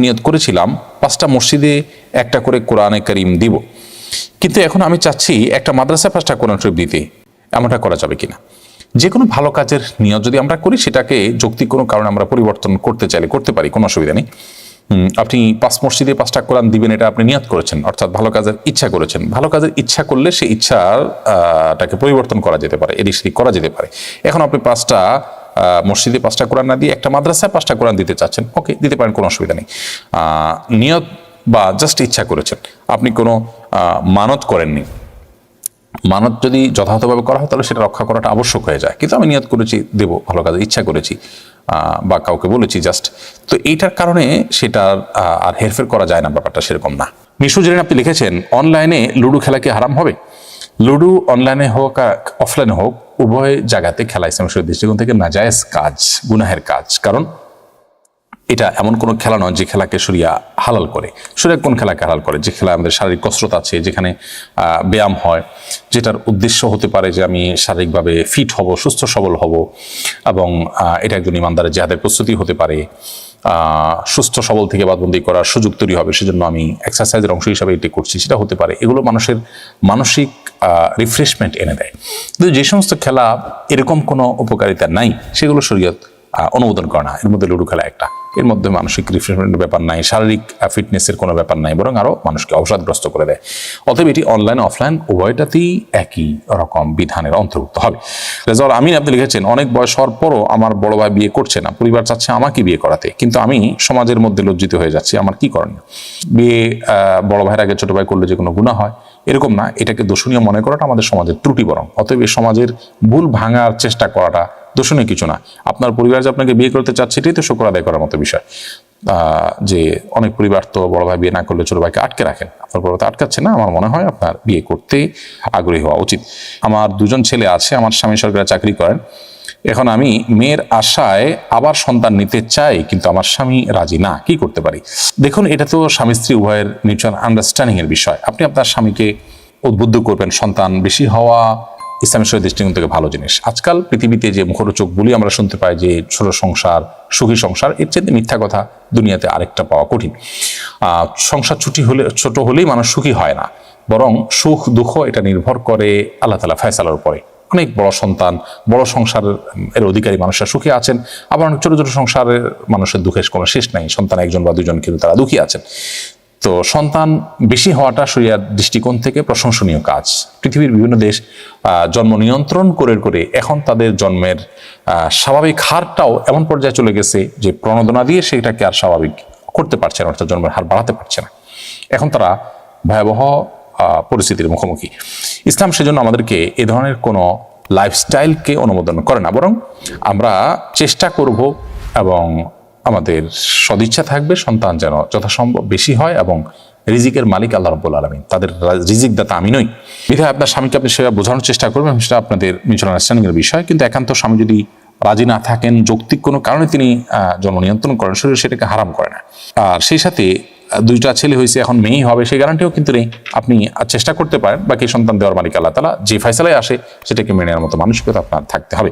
নিয়ত করেছিলাম 5টা মসজিদে একটা করে কোরআনে কারীম দিব, কিন্তু এখন আমি চাচ্ছি একটা মাদ্রাসায় 5টা কোরআন শরীফ দিতে, এমনটা করা যাবে কিনা? যে কোনো ভালো কাজের নিয়ত যদি আমরা করি, সেটাকে যৌক্তিক কোনো কারণে আমরা পরিবর্তন করতে চাইলে করতে পারি, কোনো অসুবিধা নেই। আপনি 5 মসজিদে 5টা কোরআন দিবেন, এটা আপনি নিয়ত করেছেন, অর্থাৎ ভালো কাজের ইচ্ছা করেছেন। ভালো কাজের ইচ্ছা করলে সেই ইচ্ছাটাকে পরিবর্তন করা যেতে পারে, এদিক সেদিক করা যেতে পারে। এখন আপনি 5টা মসজিদে 5টা কোরআন না দিয়ে একটা মাদ্রাসায় 5টা কোরআন দিতে চাচ্ছেন, ওকে, দিতে পারেন, কোনো অসুবিধা নেই। নিয়ত বা জাস্ট ইচ্ছা করেছেন, আপনি কোনো মানত করেননি। মানত যদি যথাযথভাবে করা হয় তাহলে সেটা রক্ষা করাটা আবশ্যক হয়ে যায়, কিন্তু আমি নিয়ত করেছি দেব, ভালো কাজে ইচ্ছা করেছি, বা কাউকে বলেছি জাস্ট, তো এইটার কারণে সেটা আর হেরফের করা যায় না, ব্যাপারটা সেরকম না। মিশু জেরিন আপনি লিখেছেন, অনলাইনে লুডো খেলা কি হারাম হবে? লুডো অনলাইনে হোক অফলাইনে হোক, উভয় জায়গাতে খেলা ইসলামের শরীয়তের দৃষ্টিকোণ থেকে নাজায়েজ কাজ, গুনাহের কাজ। কারণ এটা এমন কোনো খেলা নয় যে খেলাকে শরিয়া হালাল করে। শরিয়া কোন খেলাকে হালাল করে? যে খেলা আমাদের শারীরিক কসরত আছে, যেখানে ব্যায়াম হয়, যেটার উদ্দেশ্য হতে পারে যে আমি শারীরিকভাবে ফিট হব, সুস্থ সবল হব, এবং এটা একজন ইমানদারের জিহাদের প্রস্তুতি হতে পারে। সুস্থ সবল থেকে বাদবন্দি করার সুযোগ তৈরি হবে, সেজন্য আমি এক্সারসাইজের অংশ হিসাবে এটি করছি, সেটা হতে পারে। এগুলো মানুষের মানসিক রিফ্রেশমেন্ট এনে দেয়। কিন্তু যে সমস্ত খেলা এরকম কোনো উপকারিতা নাই, সেগুলো শরীয়ত অনুমোদন করে না। এর মধ্যে লুডো খেলা একটা, এর মধ্যে মানসিক রিফ্রেশমেন্টের ব্যাপার নাই, শারীরিক ফিটনেসের কোনো ব্যাপার নাই, বরং আরও মানুষকে অবসাদগ্রস্ত করে দেয়। অতএব এটি অনলাইন অফলাইন উভয়টাতেই একই রকম বিধানের অন্তর্ভুক্ত হবে। রেজাউল আমিন আপনি লিখেছেন, অনেক বয়স হওয়ার পরও আমার বড় ভাই বিয়ে করছে না, পরিবার চাচ্ছে আমাকে বিয়ে করাতে, কিন্তু আমি সমাজের মধ্যে লজ্জিত হয়ে যাচ্ছি, আমার কি করণীয়? বিয়ে বড় ভাইয়ের আগে ছোট ভাই করলে যে কোনো গুনাহ হয় এরকম না, এটাকে দোষণীয় মনে করাটা আমাদের সমাজের ত্রুটি বরং। অতএব এই সমাজের ভুল ভাঙার চেষ্টা করাটা দোষণীয় কিছু না। আপনার পরিবার যে আপনাকে বিয়ে করতে চাচ্ছে, এটাই তো শুকর আদায় করার মতো বিষয়। যে অনেক পরিবার তো বড় ভাই বিয়ে না করলে ছোট ভাইকে আটকে রাখেন, আপনার পরিবার তো আটকাচ্ছে না। আমার মনে হয় আপনার বিয়ে করতে আগ্রহী হওয়া উচিত। আমার 2জন ছেলে আছে, আমার স্বামী সরকারি চাকরি করেন। এখন আমি মেয়ের আশায় আবার সন্তান নিতে চাই, কিন্তু আমার স্বামী রাজি না, কি করতে পারি? দেখুন, এটা তো স্বামী স্ত্রী উভয়ের মিউচুয়াল আন্ডারস্ট্যান্ডিং এর বিষয়। আপনি আপনার স্বামীকে উদ্বুদ্ধ করবেন, সন্তান বেশি হওয়া ইসলামের শরীয়তের দৃষ্টিকোণ থেকে ভালো জিনিস। আজকাল পৃথিবীতে যে মুখরোচক বলি আমরা শুনতে পাই যে ছোট সংসার, সুখী সংসার, এর চেয়ে মিথ্যা কথা দুনিয়াতে আরেকটা পাওয়া কঠিন। সংসার ছোট হলেই মানুষ সুখী হয় না, বরং সুখ দুঃখ এটা নির্ভর করে আল্লাহ তাআলা ফয়সালার উপরে। অনেক বড় সন্তান, বড় সংসারের অধিকারী মানুষরা সুখী আছেন, আবার অনেক ছোট ছোট সংসারের মানুষের দুঃখের কোনো শেষ নাই, সন্তান 1জন বা 2জন, কিন্তু তারা দুঃখী আছেন। তো সন্তান বেশি হওয়াটা শরিয়ার দৃষ্টিকোণ থেকে প্রশংসনীয় কাজ। পৃথিবীর বিভিন্ন দেশ জন্ম নিয়ন্ত্রণ করে এখন তাদের জন্মের স্বাভাবিক হারটাও এমন পর্যায়ে চলে গেছে যে প্রণোদনা দিয়ে সেটাকে আর স্বাভাবিক করতে পারছে না, অর্থাৎ জন্মের হার বাড়াতে পারছে না। এখন তারা ভয়াবহ পরিস্থিতির মুখোমুখি। ইসলাম সেজন্য আমাদেরকে এ ধরনের কোনো লাইফস্টাইলকে অনুমোদন করে না, বরং আমরা চেষ্টা করব এবং আমাদের সদিচ্ছা থাকবে সন্তান যেন যথাসম্ভব বেশি হয়, এবং রিজিকের মালিক আল্লাহ রাব্বুল আলামিন, তাদের রিজিক দাতা আমি নই। বিধায় আপনার স্বামীকে আপনি সেটা বোঝানোর চেষ্টা করবেন, সেটা আপনাদের মিউচুয়াল আন্ডারস্ট্যান্ডিং এর বিষয়। কিন্তু একান্ত স্বামী যদি রাজি না থাকেন, যৌক্তিক কোনো কারণে তিনি জন্ম নিয়ন্ত্রণ করেন, শরীর সেটাকে হারাম করে না। আর সেই সাথে 2টা ছেলে হয়েছে, এখন মেয়েই হবে সেই গ্যারান্টিও কিন্তু নেই। আপনি চেষ্টা করতে পারেন, বাকি সন্তান দেওয়ার মালিক আল্লাহ তাআলা, যে ফয়সালায় আসে সেটাকে মেনে নেওয়ার মতো মানসিকতা আপনার থাকতে হবে।